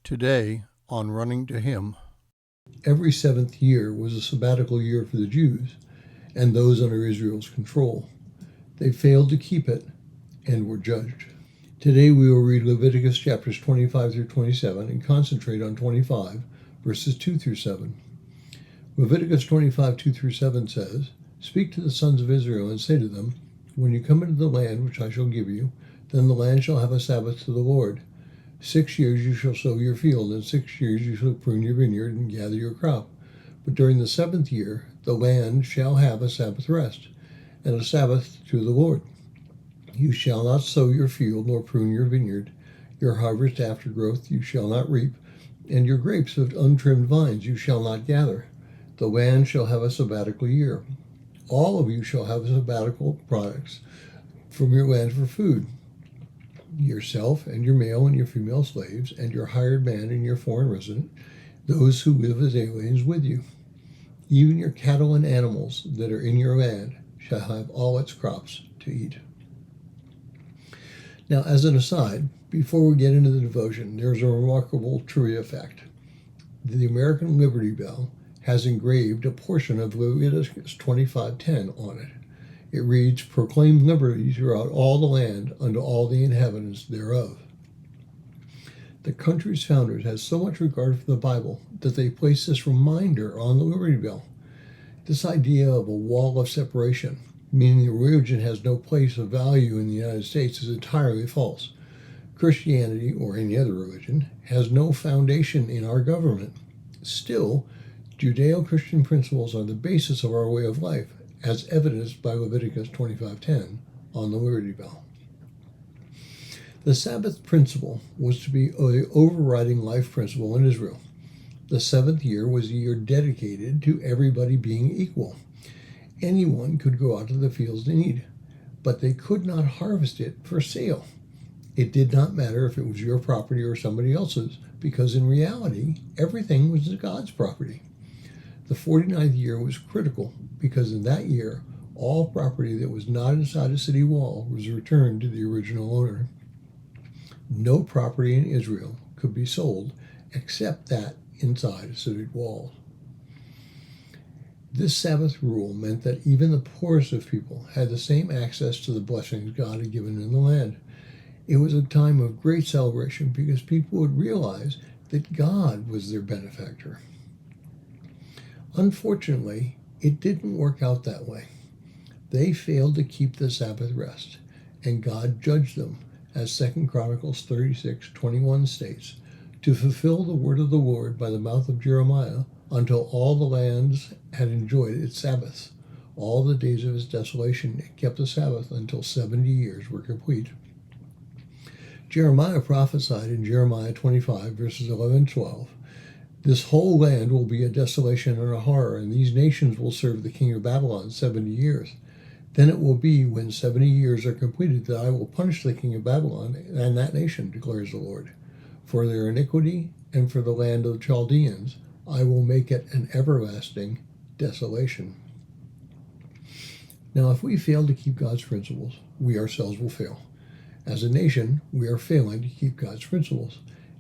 Today on Running to Him. Every seventh year was a sabbatical year for the Jews and those under Israel's control. They failed to keep it and were judged. Today we will read Leviticus chapters 25 through 27 and concentrate on 25 verses 2 through 7. Leviticus 25, 2 through 7 says, "Speak to the sons of Israel and say to them, when you come into the land which I shall give you, then the land shall have a Sabbath to the Lord. 6 years you shall sow your field, and 6 years you shall prune your vineyard and gather your crop. But during the 7th year the land shall have a Sabbath rest, and a Sabbath to the Lord. You shall not sow your field nor prune your vineyard. Your harvest aftergrowth you shall not reap, and your grapes of untrimmed vines you shall not gather. The land shall have a sabbatical year. All of you shall have sabbatical products from your land for food. Yourself and your male and your female slaves, and your hired man and your foreign resident, those who live as aliens with you. Even your cattle and animals that are in your land shall have all its crops to eat." Now, as an aside, before we get into the devotion, there's a remarkable trivia fact. The American Liberty Bell has engraved a portion of Leviticus 25:10 on it. It reads, "Proclaim liberty throughout all the land unto all the inhabitants thereof." The country's founders had so much regard for the Bible that they placed this reminder on the Liberty Bell. This idea of a wall of separation, meaning the religion has no place of value in the United States, is entirely false. Christianity, or any other religion, has no foundation in our government. Still, Judeo-Christian principles are the basis of our way of life, as evidenced by Leviticus 25:10 on the Liberty Bell. The Sabbath principle was to be the overriding life principle in Israel. The 7th year was a year dedicated to everybody being equal. Anyone could go out to the fields and eat, but they could not harvest it for sale. It did not matter if it was your property or somebody else's, because in reality, everything was God's property. The 49th year was critical because in that year, all property that was not inside a city wall was returned to the original owner. No property in Israel could be sold except that inside a city wall. This Sabbath rule meant that even the poorest of people had the same access to the blessings God had given in the land. It was a time of great celebration because people would realize that God was their benefactor. Unfortunately, it didn't work out that way. They failed to keep the Sabbath rest, and God judged them, as 2 Chronicles 36:21 states, to fulfill the word of the Lord by the mouth of Jeremiah until all the lands had enjoyed its Sabbaths. All the days of its desolation it kept the Sabbath until 70 years were complete. Jeremiah prophesied in Jeremiah 25, verses 11 and 12, "This whole land will be a desolation and a horror, and these nations will serve the king of Babylon 70 years. Then it will be, when 70 years are completed, that I will punish the king of Babylon and that nation, declares the Lord. For their iniquity and for the land of the Chaldeans, I will make it an everlasting desolation." Now, if we fail to keep God's principles, we ourselves will fail. As a nation, we are failing to keep God's principles.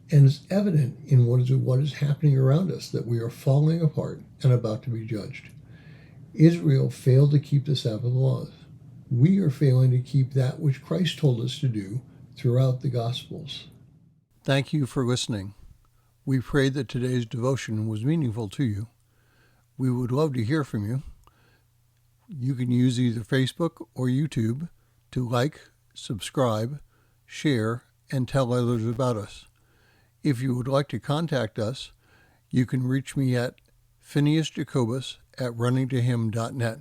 And it's evident in what is happening around us that we are falling apart and about to be judged. Israel failed to keep the Sabbath laws. We are failing to keep that which Christ told us to do throughout the Gospels. Thank you for listening. We pray that today's devotion was meaningful to you. We would love to hear from you. You can use either Facebook or YouTube to like, subscribe, share, and tell others about us. If you would like to contact us, you can reach me at phineasjacobus@runningtohim.net.